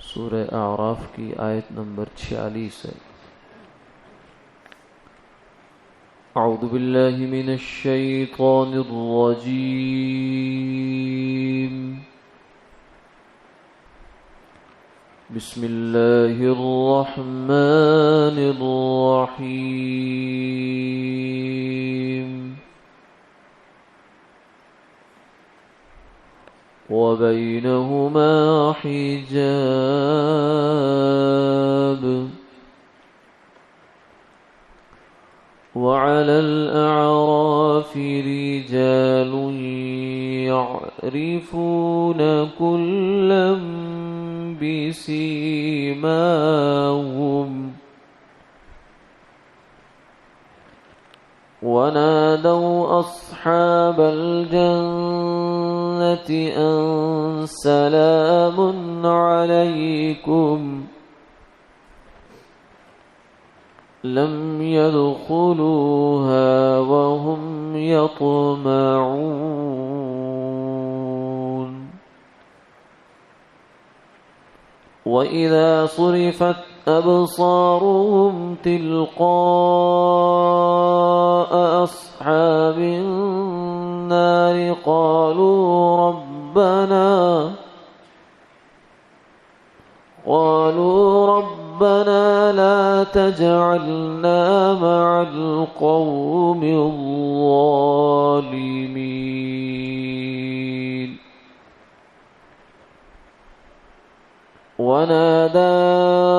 سورہ اعراف کی آیت نمبر 46 ہے۔ اعوذ باللہ من الشیطان الرجیم، بسم اللہ الرحمن الرحیم، وبینہما حجاب، وعلى الأعراف رجال يعرفون كلا بسيماهم، ونادوا أصحاب الجنة أن سلام عليكم لم يدخلوها وهم يطمعون، وإذا صرفت أبصارهم تلقاء أصحاب النار قالوا ربنا لا تجعلنا مع القوم الظالمين، ونادى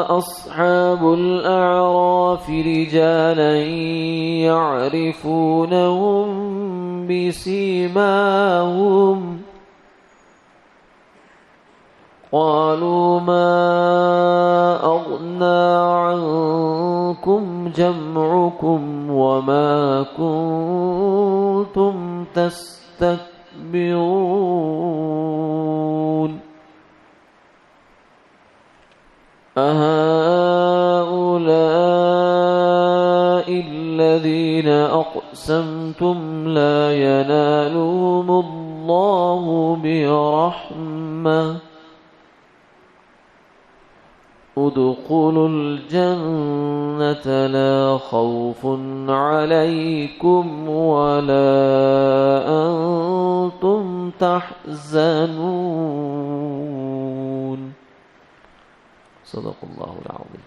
أصحاب الأعراف رجالا يعرفونهم بسيماهم قالوا ما أغنى عنكم جمعكم وما كنتم تستكبرون أهؤلاء الذين أقسمتم لا ينالهم الله برحمة ادخلوا الجنة لا خوف عليكم ولا أنتم تحزنون۔ صدق اللہ العظیم۔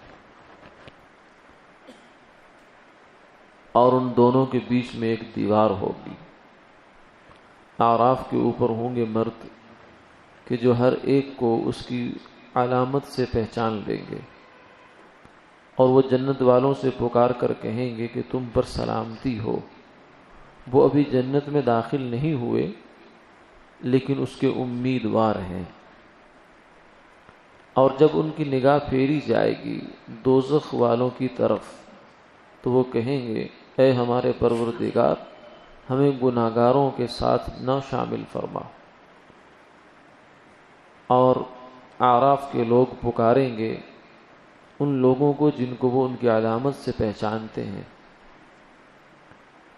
اور ان دونوں کے بیچ میں ایک دیوار ہوگی، اعراف کے اوپر ہوں گے مرد کہ جو ہر ایک کو اس کی علامت سے پہچان لیں گے، اور وہ جنت والوں سے پکار کر کہیں گے کہ تم پر سلامتی ہو۔ وہ ابھی جنت میں داخل نہیں ہوئے لیکن اس کے امیدوار ہیں، اور جب ان کی نگاہ پھیری جائے گی دوزخ والوں کی طرف تو وہ کہیں گے اے ہمارے پروردگار، ہمیں گناہگاروں کے ساتھ نہ شامل فرما۔ اور اعراف کے لوگ پکاریں گے ان لوگوں کو جن کو وہ ان کی علامت سے پہچانتے ہیں،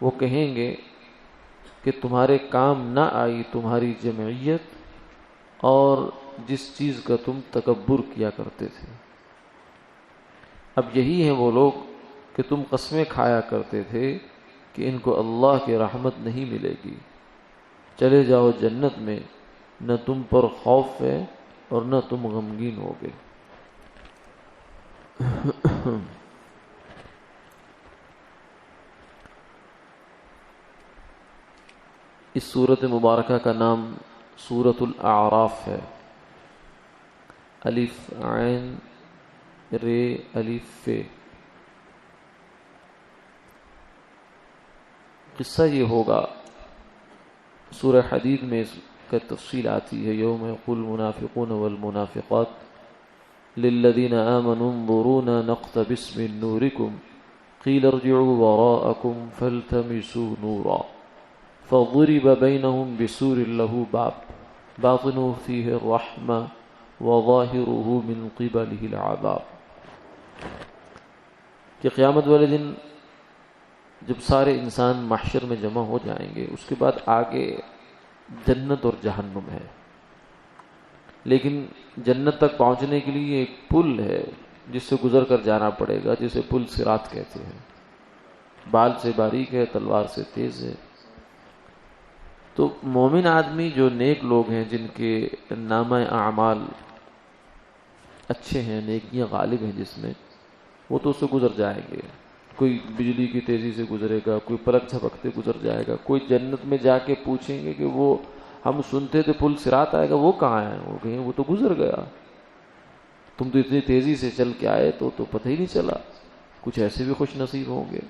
وہ کہیں گے کہ تمہارے کام نہ آئی تمہاری جمعیت اور جس چیز کا تم تکبر کیا کرتے تھے۔ اب یہی ہیں وہ لوگ کہ تم قسمیں کھایا کرتے تھے کہ ان کو اللہ کی رحمت نہیں ملے گی، چلے جاؤ جنت میں، نہ تم پر خوف ہے اور نہ تم غمگین ہوگے۔ اس سورت مبارکہ کا نام سورۃ الاعراف ہے، الف عین رے الف فے۔ قصہ یہ ہوگا، سورہ حدید میں اس کا تفصیل آتی ہے، یوم یقول المنافقون والمنافقات للذین آمنوا انظرونا نقتبس من نورکم قیل ارجعوا وراءکم فالتمسوا نورا فضرب بینہم بسور لہ باب باطنہ فیہ الرحمہ وظاہرہ من قبلہ العذاب، کہ قیامت والے دن جب سارے انسان محشر میں جمع ہو جائیں گے، اس کے بعد آگے جنت اور جہنم ہے، لیکن جنت تک پہنچنے کے لیے ایک پل ہے جس سے گزر کر جانا پڑے گا، جسے پل صراط کہتے ہیں، بال سے باریک ہے، تلوار سے تیز ہے۔ تو مومن آدمی جو نیک لوگ ہیں، جن کے نامہ اعمال اچھے ہیں، نیکیاں غالب ہیں جس میں، وہ تو اس سے گزر جائیں گے۔ کوئی بجلی کی تیزی سے گزرے گا، کوئی پلک جھپکتے گزر جائے گا، کوئی جنت میں جا کے پوچھیں گے کہ وہ ہم سنتے تھے پل صراط آئے گا، وہ کہاں ہے؟ وہ کہیں وہ تو گزر گیا، تم تو اتنی تیزی سے چل کے آئے تو پتہ ہی نہیں چلا۔ کچھ ایسے بھی خوش نصیب ہوں گے۔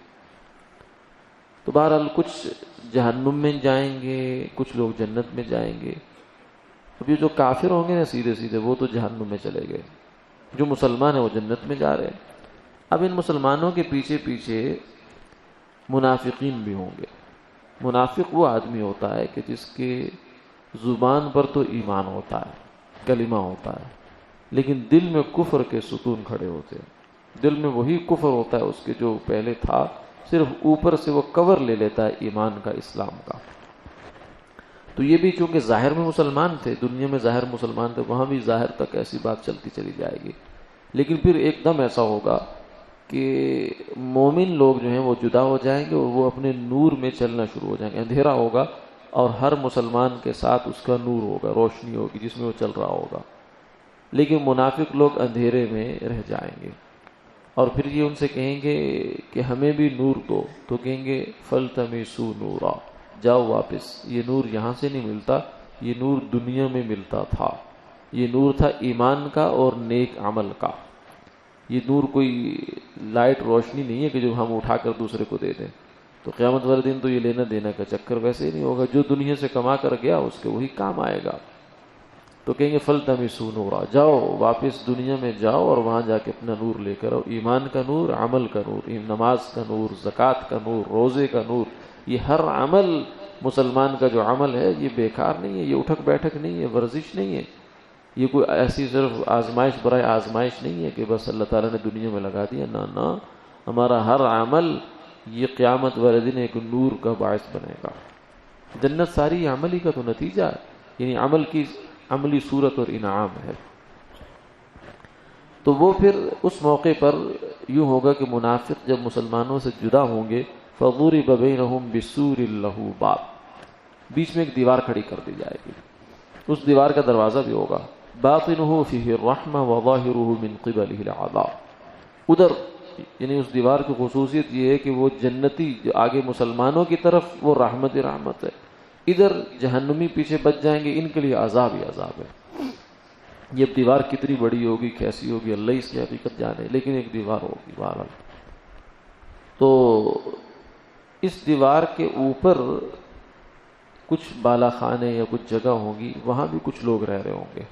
تو بہرحال کچھ جہنم میں جائیں گے، کچھ لوگ جنت میں جائیں گے۔ اب یہ جو کافر ہوں گے نا سیدھے سیدھے، وہ تو جہنم میں چلے گئے، جو مسلمان ہیں وہ جنت میں جا رہے ہیں۔ اب ان مسلمانوں کے پیچھے پیچھے منافقین بھی ہوں گے۔ منافق وہ آدمی ہوتا ہے کہ جس کے زبان پر تو ایمان ہوتا ہے، کلمہ ہوتا ہے، لیکن دل میں کفر کے ستون کھڑے ہوتے ہیں۔ دل میں وہی کفر ہوتا ہے اس کے جو پہلے تھا، صرف اوپر سے وہ کور لے لیتا ہے ایمان کا، اسلام کا۔ تو یہ بھی چونکہ ظاہر میں مسلمان تھے، دنیا میں ظاہر مسلمان تھے، وہاں بھی ظاہر تک ایسی بات چلتی چلی جائے گی، لیکن پھر ایک دم ایسا ہوگا کہ مومن لوگ جو ہیں وہ جدا ہو جائیں گے اور وہ اپنے نور میں چلنا شروع ہو جائیں گے۔ اندھیرا ہوگا اور ہر مسلمان کے ساتھ اس کا نور ہوگا، روشنی ہوگی جس میں وہ چل رہا ہوگا، لیکن منافق لوگ اندھیرے میں رہ جائیں گے۔ اور پھر یہ ان سے کہیں گے کہ ہمیں بھی نور دو، تو کہیں گے فَالْتَمِسُوا نُورًا، جاؤ واپس، یہ نور یہاں سے نہیں ملتا، یہ نور دنیا میں ملتا تھا، یہ نور تھا ایمان کا اور نیک عمل کا۔ یہ نور کوئی لائٹ روشنی نہیں ہے کہ جو ہم اٹھا کر دوسرے کو دے دیں، تو قیامت والے دن تو یہ لینا دینا کا چکر ویسے ہی نہیں ہوگا، جو دنیا سے کما کر گیا اس کے وہی کام آئے گا۔ تو کہیں گے فَالْتَمِسُوا نُورًا، جاؤ واپس دنیا میں جاؤ اور وہاں جا کے اپنا نور لے کر آؤ، ایمان کا نور، عمل کا نور، نماز کا نور، زکوٰۃ کا نور، روزے کا نور۔ یہ ہر عمل، مسلمان کا جو عمل ہے یہ بیکار نہیں ہے، یہ اٹھک بیٹھک نہیں ہے، ورزش نہیں ہے، یہ کوئی ایسی صرف آزمائش برائے آزمائش نہیں ہے کہ بس اللہ تعالیٰ نے دنیا میں لگا دیا، نہ، ہمارا ہر عمل یہ قیامت والے دن ایک نور کا باعث بنے گا۔ جنت ساری عملی کا تو نتیجہ ہے، یعنی عمل کی عملی صورت اور انعام ہے۔ تو وہ پھر اس موقع پر یوں ہوگا کہ منافق جب مسلمانوں سے جدا ہوں گے، فَضُرِبَ بَيْنَهُمْ بِسُورٍ لَهُ بَابٌ، بیچ میں ایک دیوار کھڑی کر دی جائے گی، اس دیوار کا دروازہ بھی ہوگا، بَاطِنُهُ فِيهِ الرَّحْمَةُ وَظَاهِرُهُ مِنْ قِبَلِهِ الْعَذَابُ۔ ادھر یعنی اس دیوار کی خصوصیت یہ ہے کہ وہ جنتی جو آگے مسلمانوں کی طرف وہ رحمت ہے، ادھر جہنمی پیچھے بچ جائیں گے، ان کے لیے عذاب ہی عذاب ہے۔ یہ دیوار کتنی بڑی ہوگی، کیسی ہوگی، اللہ اس کی حقیقت جانے، لیکن ایک دیوار ہوگی بہرحال۔ تو اس دیوار کے اوپر کچھ بالا خانے یا کچھ جگہ ہوں گی، وہاں بھی کچھ لوگ رہ رہے ہوں گے،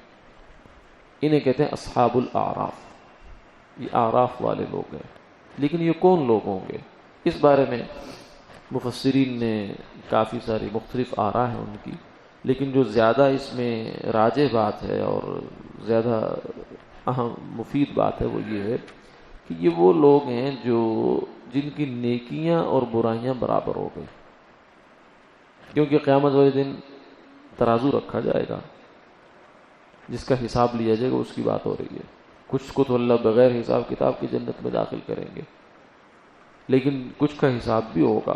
انہیں کہتے ہیں اصحاب الاعراف، یہ اعراف والے لوگ ہیں۔ لیکن یہ کون لوگ ہوں گے، اس بارے میں مفسرین نے کافی ساری مختلف آراء ہیں ان کی، لیکن جو زیادہ اس میں راجح بات ہے اور زیادہ اہم مفید بات ہے وہ یہ ہے کہ یہ وہ لوگ ہیں جن کی نیکیاں اور برائیاں برابر ہو گئی، کیونکہ قیامت والے دن ترازو رکھا جائے گا، جس کا حساب لیا جائے گا، اس کی بات ہو رہی ہے۔ کچھ کو تو اللہ بغیر حساب کتاب کی جنت میں داخل کریں گے، لیکن کچھ کا حساب بھی ہوگا،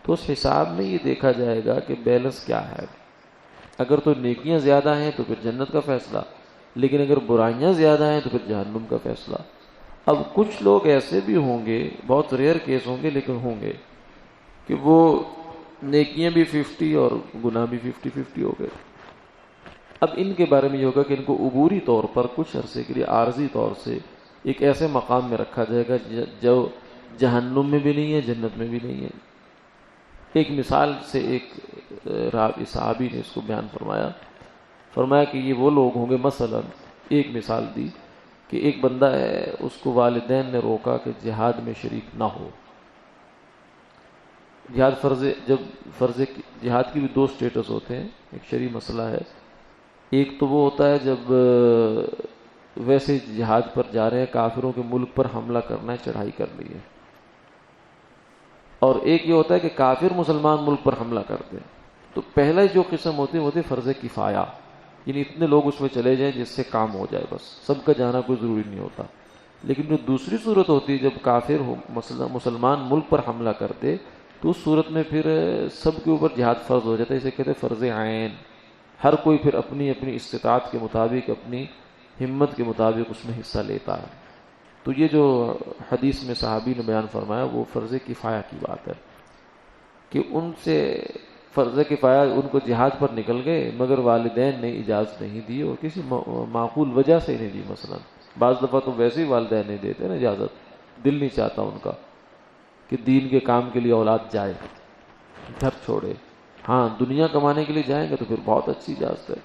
تو اس حساب میں یہ دیکھا جائے گا کہ بیلنس کیا ہے۔ اگر تو نیکیاں زیادہ ہیں تو پھر جنت کا فیصلہ، لیکن اگر برائیاں زیادہ ہیں تو پھر جہنم کا فیصلہ۔ اب کچھ لوگ ایسے بھی ہوں گے، بہت ریئر کیس ہوں گے لیکن ہوں گے، کہ وہ نیکیاں بھی 50 اور گناہ بھی 50-50 ہو گئے۔ اب ان کے بارے میں یہ ہوگا کہ ان کو عبوری طور پر کچھ عرصے کے لیے عارضی طور سے ایک ایسے مقام میں رکھا جائے گا جو جہنم میں بھی نہیں ہے، جنت میں بھی نہیں ہے۔ ایک مثال سے ایک صحابی نے اس کو بیان فرمایا کہ یہ وہ لوگ ہوں گے، مثلا ایک مثال دی کہ ایک بندہ ہے، اس کو والدین نے روکا کہ جہاد میں شریک نہ ہو۔ جہاد کی بھی 2 سٹیٹس ہوتے ہیں، ایک شرعی مسئلہ ہے، ایک تو وہ ہوتا ہے جب ویسے جہاد پر جا رہے ہیں، کافروں کے ملک پر حملہ کرنا ہے، چڑھائی کرنی ہے، اور ایک یہ ہوتا ہے کہ کافر مسلمان ملک پر حملہ کرتے ہیں۔ تو پہلا جو قسم ہوتی ہے وہ ہوتی ہے فرض کفایہ، یعنی اتنے لوگ اس میں چلے جائیں جس سے کام ہو جائے، بس سب کا جانا کوئی ضروری نہیں ہوتا۔ لیکن جو دوسری صورت ہوتی ہے جب کافر ہو مسلمان ملک پر حملہ کرتے، تو اس صورت میں پھر سب کے اوپر جہاد فرض ہو جاتا ہے، اسے کہتے ہیں فرض عین۔ ہر کوئی پھر اپنی اپنی استطاعت کے مطابق، اپنی ہمت کے مطابق اس میں حصہ لیتا ہے۔ تو یہ جو حدیث میں صحابی نے بیان فرمایا وہ فرض کفایہ کی بات ہے کہ ان سے فرض کفایہ ان کو جہاد پر نکل گئے، مگر والدین نے اجازت نہیں دی اور کسی معقول وجہ سے نہیں دی۔ مثلا بعض دفعہ تو ویسے ہی والدین نہیں دیتے نا اجازت، دل نہیں چاہتا ان کا کہ دین کے کام کے لیے اولاد جائے، گھر چھوڑے۔ ہاں دنیا کمانے کے لیے جائیں گے تو پھر بہت اچھی اجازت ہے۔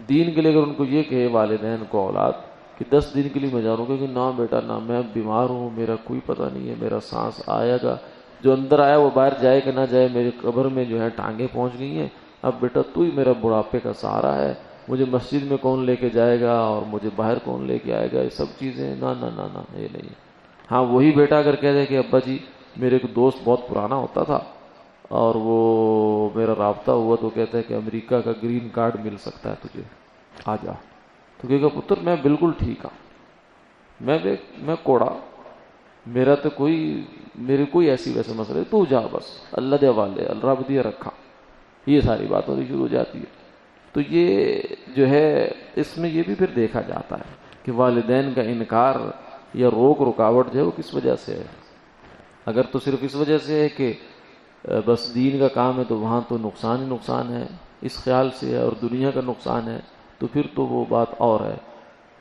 دین کے لیے اگر ان کو یہ کہے والدین کو اولاد کہ 10 دن کے لیے میں جا رہا ہوں، کہ نہ بیٹا نہ، میں بیمار ہوں، میرا کوئی پتہ نہیں ہے، میرا سانس آئے گا، جو اندر آیا وہ باہر جائے کہ نہ جائے، میری قبر میں جو ہے ٹانگیں پہنچ گئی ہیں، اب بیٹا تو ہی میرا بڑھاپے کا سہارا ہے، مجھے مسجد میں کون لے کے جائے گا اور مجھے باہر کون لے کے آئے گا، یہ سب چیزیں نہ نہ نہ نہ، یہ نہیں۔ ہاں وہی بیٹا اگر کہہ دے کہ ابا جی میرے ایک دوست بہت پرانا ہوتا تھا اور وہ میرا رابطہ ہوا تو کہتا ہے کہ امریکہ کا گرین کارڈ مل سکتا ہے تجھے، آ جا، تو کہے گا پتر میں بالکل ٹھیک ہوں، میں کوڑا، میرا تو میرے کوئی ایسی ویسے مسئلہ، تو جا بس، اللہ دے والے، رب دیا رکھا، یہ ساری بات ہوتی شروع ہو جاتی ہے۔ تو یہ جو ہے اس میں یہ بھی پھر دیکھا جاتا ہے کہ والدین کا انکار یا رکاوٹ جو ہے وہ کس وجہ سے ہے۔ اگر تو صرف اس وجہ سے ہے کہ بس دین کا کام ہے تو وہاں تو نقصان ہی نقصان ہے اس خیال سے ہے، اور دنیا کا نقصان ہے تو پھر تو وہ بات اور ہے۔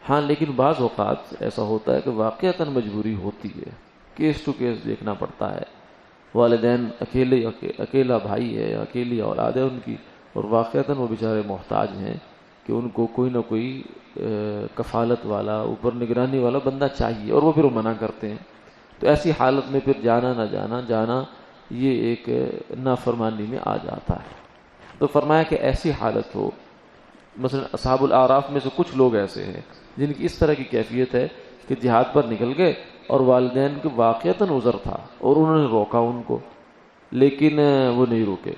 ہاں لیکن بعض اوقات ایسا ہوتا ہے کہ واقعتاً مجبوری ہوتی ہے، کیس ٹو کیس دیکھنا پڑتا ہے، والدین اکیلا بھائی ہے یا اکیلی اولاد ہے ان کی، اور واقعتاً وہ بیچارے محتاج ہیں کہ ان کو کوئی نہ کوئی کفالت والا، اوپر نگرانی والا بندہ چاہیے، اور وہ پھر منع کرتے ہیں۔ تو ایسی حالت میں پھر جانا نہ جانا یہ ایک نافرمانی میں آ جاتا ہے۔ تو فرمایا کہ ایسی حالت ہو، مثلا اصحاب الاعراف میں سے کچھ لوگ ایسے ہیں جن کی اس طرح کی کیفیت ہے کہ جہاد پر نکل گئے اور والدین کے واقعتاً عذر تھا اور انہوں نے روکا ان کو، لیکن وہ نہیں روکے،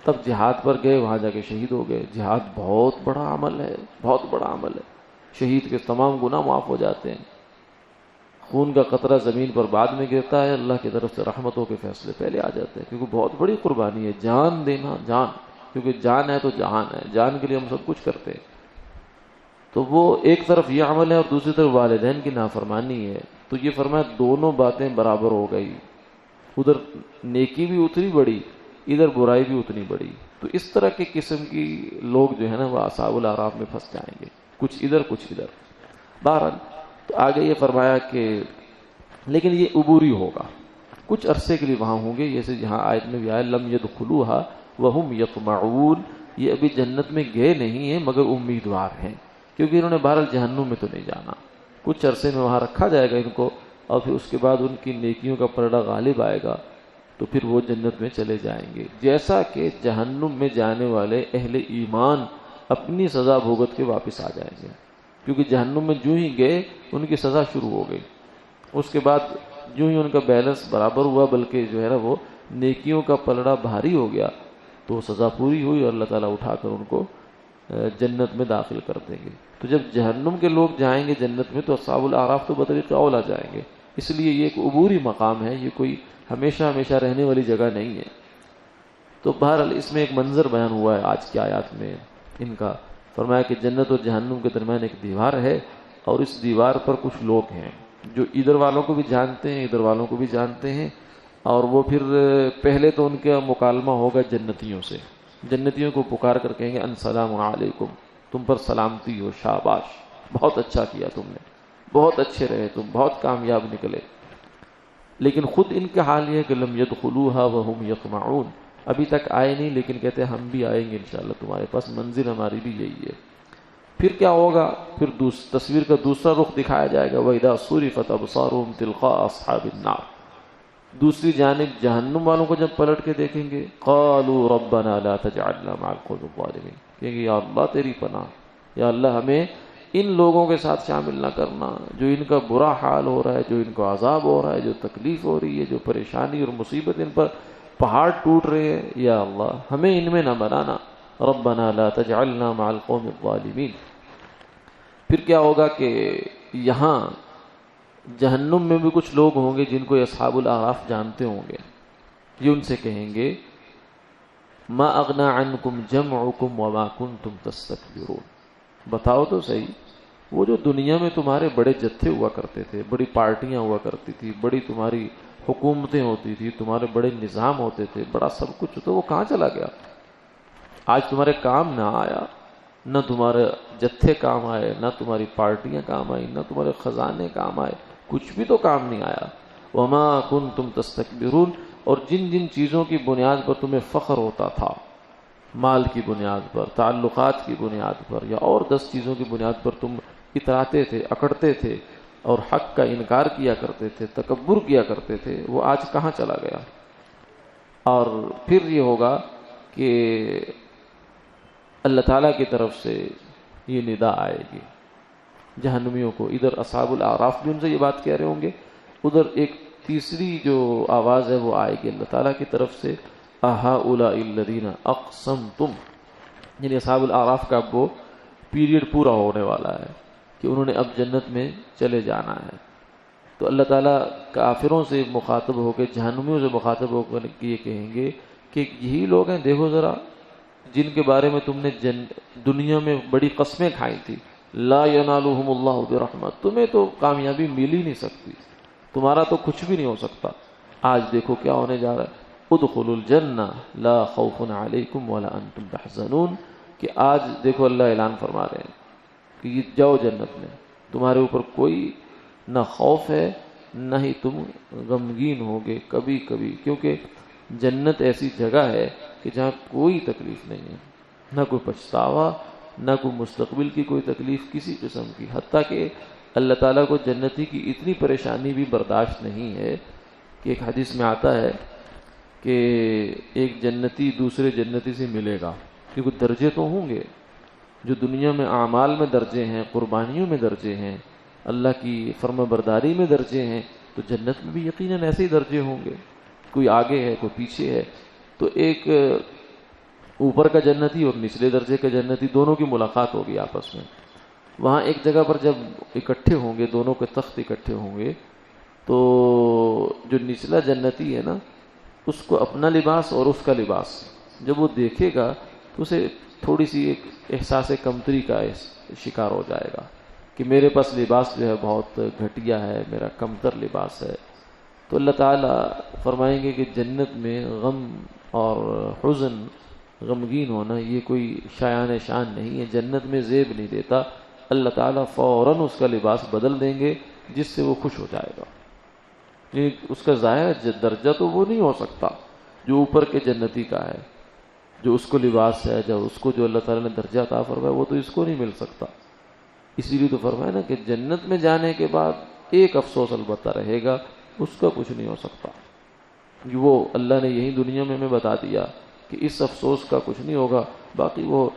تب جہاد پر گئے، وہاں جا کے شہید ہو گئے۔ جہاد بہت بڑا عمل ہے، بہت بڑا عمل ہے، شہید کے تمام گناہ معاف ہو جاتے ہیں، خون کا قطرہ زمین پر بعد میں گرتا ہے، اللہ کی طرف سے رحمتوں کے فیصلے پہلے آ جاتے ہیں، کیونکہ بہت بڑی قربانی ہے، جان دینا، جان، کیونکہ جان ہے تو جہان ہے، جان کے لیے ہم سب کچھ کرتے ہیں۔ تو وہ ایک طرف یہ عمل ہے اور دوسری طرف والدین کی نافرمانی ہے، تو یہ فرمایا دونوں باتیں برابر ہو گئی، ادھر نیکی بھی اتنی بڑی، ادھر برائی بھی اتنی بڑی۔ تو اس طرح کے قسم کی لوگ جو ہے نا وہ اصحاب الاعراف میں پھنس جائیں گے، کچھ ادھر کچھ ادھر۔ بہرحال تو آگے یہ فرمایا کہ لیکن یہ عبوری ہوگا، کچھ عرصے کے لیے وہاں ہوں گے، جیسے جہاں آیت میں بھی آیا لم يدخلوها وهم يطمعون، یہ ابھی جنت میں گئے نہیں ہیں مگر امیدوار ہیں، کیونکہ انہوں نے بہرحال جہنم میں تو نہیں جانا، کچھ عرصے میں وہاں رکھا جائے گا ان کو، اور پھر اس کے بعد ان کی نیکیوں کا پلڑا غالب آئے گا تو پھر وہ جنت میں چلے جائیں گے، جیسا کہ جہنم میں جانے والے اہل ایمان اپنی سزا بھگت کے واپس آ جائیں گے، کیونکہ جہنم میں جو ہی گئے ان کی سزا شروع ہو گئی، اس کے بعد جو ہی ان کا بیلنس برابر ہوا، بلکہ جو ہے نا وہ نیکیوں کا پلڑا بھاری ہو گیا، تو سزا پوری ہوئی اور اللہ تعالیٰ اٹھا کر ان کو جنت میں داخل کر دیں گے۔ تو جب جہنم کے لوگ جائیں گے جنت میں تو اصحاب الاعراف تو بطریق اولا جائیں گے، اس لیے یہ ایک عبوری مقام ہے، یہ کوئی ہمیشہ رہنے والی جگہ نہیں ہے۔ تو بہرحال اس میں ایک منظر بیان ہوا ہے آج کی آیات میں ان کا، فرمایا کہ جنت اور جہنم کے درمیان ایک دیوار ہے، اور اس دیوار پر کچھ لوگ ہیں جو ادھر والوں کو بھی جانتے ہیں، ادھر والوں کو بھی جانتے ہیں، اور وہ پھر پہلے تو ان کا مکالمہ ہوگا جنتیوں سے، جنتیوں کو پکار کر کہیں گے السلام علیکم، تم پر سلامتی ہو، شاباش، بہت اچھا کیا تم نے، بہت اچھے رہے تم، بہت کامیاب نکلے۔ لیکن خود ان کا حال یہ ہے کہ لم يدخلوها وهم يطمعون، ابھی تک آئے نہیں، لیکن کہتے ہیں ہم بھی آئیں گے انشاءاللہ تمہارے پاس، منزل ہماری بھی یہی ہے۔ پھر کیا ہوگا؟ پھر تصویر کا دوسرا رخ دکھایا جائے گا، وَإِذَا صُرِفَتْ أَبْصَارُهُمْ تِلْقَاءَ أَصْحَابِ النَّارِ، دوسری جانب جہنم والوں کو جب پلٹ کے دیکھیں گے، قَالُوا رَبَّنَا لَا تَجْعَلْنَا مَعَ الْقَوْمِ الظَّالِمِينَ، کہیں گے یا اللہ تیری پناہ، یا اللہ ہمیں ان لوگوں کے ساتھ شامل نہ کرنا جو ان کا برا حال ہو رہا ہے، جو ان کو عذاب ہو رہا ہے، جو تکلیف ہو رہی ہے، جو پریشانی اور مصیبت ان پر پہاڑ ٹوٹ رہے ہیں، یا اللہ ہمیں ان میں نہ بنانا۔ ربنا لا تجعلنا مع القوم الظالمین۔ پھر کیا ہوگا کہ یہاں جہنم میں بھی کچھ لوگ ہوں گے جن کو یہ اصحاب الاعراف جانتے ہوں گے، یہ ان سے کہیں گے ما اغنا عنکم جمعکم وما کنتم تستکبرون، بتاؤ تو صحیح وہ جو دنیا میں تمہارے بڑے جتھے ہوا کرتے تھے، بڑی پارٹیاں ہوا کرتی تھی، بڑی تمہاری حکومتیں ہوتی تھی، تمہارے بڑے نظام ہوتے تھے، بڑا سب کچھ ہوتا، وہ کہاں چلا گیا؟ آج تمہارے کام نہ آیا، نہ تمہارے جتھے کام آئے، نہ تمہاری پارٹیاں کام آئی، نہ تمہارے خزانے کام آئے، کچھ بھی تو کام نہیں آیا۔ وما کنتم تستکبرون، اور جن جن چیزوں کی بنیاد پر تمہیں فخر ہوتا تھا، مال کی بنیاد پر، تعلقات کی بنیاد پر، یا اور 10 چیزوں کی بنیاد پر تم اتراتے تھے، اکڑتے تھے اور حق کا انکار کیا کرتے تھے، تکبر کیا کرتے تھے، وہ آج کہاں چلا گیا؟ اور پھر یہ ہوگا کہ اللہ تعالیٰ کی طرف سے یہ ندا آئے گی جہنمیوں کو، ادھر اصحاب الاعراف بھی ان سے یہ بات کہہ رہے ہوں گے، ادھر ایک تیسری جو آواز ہے وہ آئے گی اللہ تعالیٰ کی طرف سے، اہؤلاء الذین اقسمتم، یعنی اصحاب الاعراف کا اب وہ پیریڈ پورا ہونے والا ہے کہ انہوں نے اب جنت میں چلے جانا ہے۔ تو اللہ تعالیٰ کافروں سے مخاطب ہو کے، جہنمیوں سے مخاطب ہو کر یہ کہیں گے کہ یہی لوگ ہیں، دیکھو ذرا، جن کے بارے میں تم نے دنیا میں بڑی قسمیں کھائی تھی، لا ینالہم اللہ برحمت، تمہیں تو کامیابی مل ہی نہیں سکتی، تمہارا تو کچھ بھی نہیں ہو سکتا۔ آج دیکھو کیا ہونے جا رہا ہے، ادخلوا الجنہ لا خوف علیکم ولا انتم تحزنون، کہ آج دیکھو اللہ اعلان فرما رہے ہیں کہ یہ جاؤ جنت میں، تمہارے اوپر کوئی نہ خوف ہے نہ ہی تم غمگین ہوگے کبھی کبھی، کیونکہ جنت ایسی جگہ ہے کہ جہاں کوئی تکلیف نہیں ہے، نہ کوئی پچھتاوا، نہ کوئی مستقبل کی کوئی تکلیف کسی قسم کی، حتیٰ کہ اللہ تعالیٰ کو جنتی کی اتنی پریشانی بھی برداشت نہیں ہے کہ ایک حدیث میں آتا ہے کہ ایک جنتی دوسرے جنتی سے ملے گا، کیونکہ درجے تو ہوں گے، جو دنیا میں اعمال میں درجے ہیں، قربانیوں میں درجے ہیں، اللہ کی فرما برداری میں درجے ہیں، تو جنت میں بھی یقیناً ایسے ہی درجے ہوں گے، کوئی آگے ہے کوئی پیچھے ہے۔ تو ایک اوپر کا جنتی اور نچلے درجے کا جنتی دونوں کی ملاقات ہوگی آپس میں، وہاں ایک جگہ پر جب اکٹھے ہوں گے، دونوں کے تخت اکٹھے ہوں گے، تو جو نچلا جنتی ہے نا، اس کو اپنا لباس اور اس کا لباس جب وہ دیکھے گا تو اسے تھوڑی سی ایک احساس کمتری کا شکار ہو جائے گا کہ میرے پاس لباس جو ہے بہت گھٹیا ہے، میرا کمتر لباس ہے۔ تو اللہ تعالیٰ فرمائیں گے کہ جنت میں غم اور حزن، غمگین ہونا، یہ کوئی شایان شان نہیں ہے، جنت میں زیب نہیں دیتا، اللہ تعالیٰ فوراً اس کا لباس بدل دیں گے جس سے وہ خوش ہو جائے گا۔ اس کا ظاہر درجہ تو وہ نہیں ہو سکتا جو اوپر کے جنتی کا ہے، جو اس کو لباس ہے، جو اس کو جو اللہ تعالیٰ نے درجہ عطا فرمایا، وہ تو اس کو نہیں مل سکتا۔ اسی لیے تو فرمایا نا کہ جنت میں جانے کے بعد ایک افسوس البتہ رہے گا، اس کا کچھ نہیں ہو سکتا، وہ اللہ نے یہی دنیا میں ہمیں بتا دیا کہ اس افسوس کا کچھ نہیں ہوگا، باقی وہ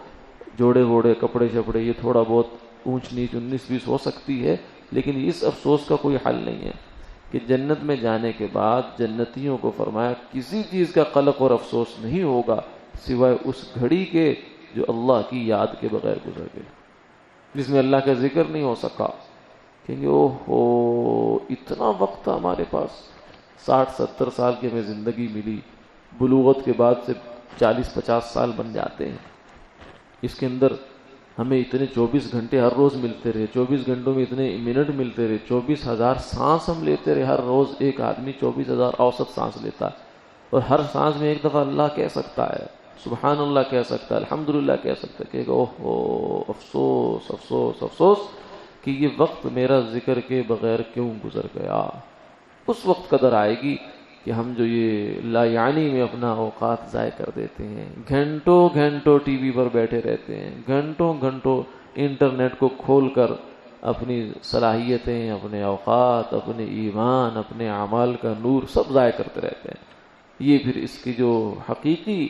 جوڑے ووڑے کپڑے شپڑے یہ تھوڑا بہت اونچ نیچ 19-20 ہو سکتی ہے، لیکن اس افسوس کا کوئی حل نہیں ہے کہ جنت میں جانے کے بعد جنتیوں کو فرمایا کسی چیز کا قلق اور افسوس نہیں ہوگا سوائے اس گھڑی کے جو اللہ کی یاد کے بغیر گزر گئے، جس میں اللہ کا ذکر نہیں ہو سکا، کہیں اوہ ہو اتنا وقت تھا ہمارے پاس، 60-70 سال کی ہمیں زندگی ملی، بلوغت کے بعد سے 40-50 سال بن جاتے ہیں، اس کے اندر ہمیں اتنے 24 گھنٹے ہر روز ملتے رہے، 24 گھنٹوں میں اتنے منٹ ملتے رہے، 24,000 سانس ہم لیتے رہے، ہر روز ایک آدمی 24,000 اوسط سانس لیتا ہے، اور ہر سانس میں ایک دفعہ اللہ کہہ سکتا ہے، سبحان اللہ کہہ سکتا ہے، الحمدللہ کہہ سکتا ہے، کہ اوہ ہو افسوس افسوس افسوس کہ یہ وقت میرا ذکر کے بغیر کیوں گزر گیا۔ اس وقت قدر آئے گی کہ ہم جو یہ لا یعنی میں اپنا اوقات ضائع کر دیتے ہیں، گھنٹوں گھنٹوں ٹی وی پر بیٹھے رہتے ہیں، گھنٹوں گھنٹوں انٹرنیٹ کو کھول کر اپنی صلاحیتیں، اپنے اوقات، اپنے ایمان، اپنے اعمال کا نور سب ضائع کرتے رہتے ہیں، یہ پھر اس کی جو حقیقی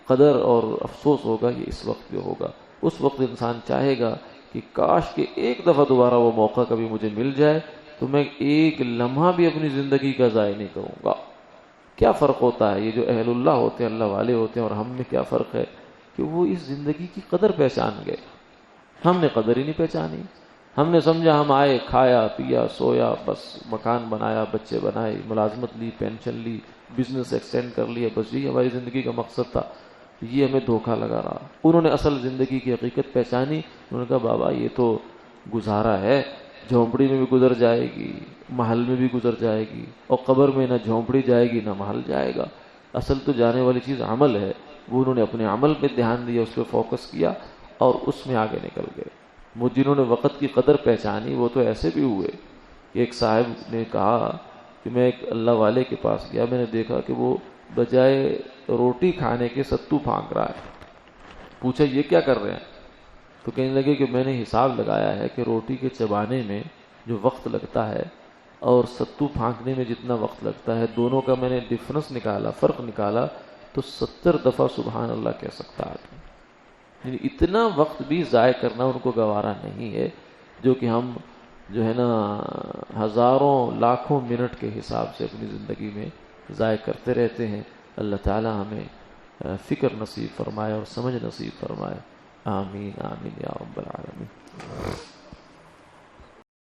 قدر اور افسوس ہوگا یہ اس وقت جو ہوگا۔ اس وقت انسان چاہے گا کہ کاش کہ ایک دفعہ دوبارہ وہ موقع کبھی مجھے مل جائے تو میں ایک لمحہ بھی اپنی زندگی کا ضائع نہیں کروں گا۔ کیا فرق ہوتا ہے یہ جو اہل اللہ ہوتے ہیں، اللہ والے ہوتے ہیں، اور ہم میں کیا فرق ہے کہ وہ اس زندگی کی قدر پہچان گئے. ہم نے قدر ہی نہیں پہچانی. ہم نے سمجھا ہم آئے، کھایا پیا سویا، بس مکان بنایا، بچے بنائے، ملازمت لی، پینشن لی، بزنس ایکسٹینڈ کر لیا، بس یہی ہماری زندگی کا مقصد تھا. یہ ہمیں دھوکہ لگا رہا. انہوں نے اصل زندگی کی حقیقت پہچانی. انہوں نے کہا بابا یہ تو گزارا ہے، جھونپڑی میں بھی گزر جائے گی، محل میں بھی گزر جائے گی، اور قبر میں نہ جھونپڑی جائے گی نہ محل جائے گا. اصل تو جانے والی چیز عمل ہے. وہ انہوں نے اپنے عمل پہ دھیان دیا، اس پہ فوکس کیا اور اس میں آگے نکل گئے. وہ جنہوں نے وقت کی قدر پہچانی وہ تو ایسے بھی ہوئے کہ ایک صاحب نے کہا کہ میں ایک اللہ والے کے پاس گیا، میں نے دیکھا کہ وہ بجائے روٹی کھانے کے ستو پھانک رہا ہے. پوچھا یہ کیا کر رہے ہیں؟ تو کہنے لگے کہ میں نے حساب لگایا ہے کہ روٹی کے چبانے میں جو وقت لگتا ہے اور ستو پھانکنے میں جتنا وقت لگتا ہے، دونوں کا میں نے ڈفرنس نکالا، فرق نکالا، تو 70 دفعہ سبحان اللہ کہہ سکتا ہے. یعنی اتنا وقت بھی ضائع کرنا ان کو گوارا نہیں ہے، جو کہ ہم جو ہے نا ہزاروں لاکھوں منٹ کے حساب سے اپنی زندگی میں ضائع کرتے رہتے ہیں. اللہ تعالی ہمیں فکر نصیب فرمائے اور سمجھ نصیب فرمائے. آمین آمین یا رب العالمین.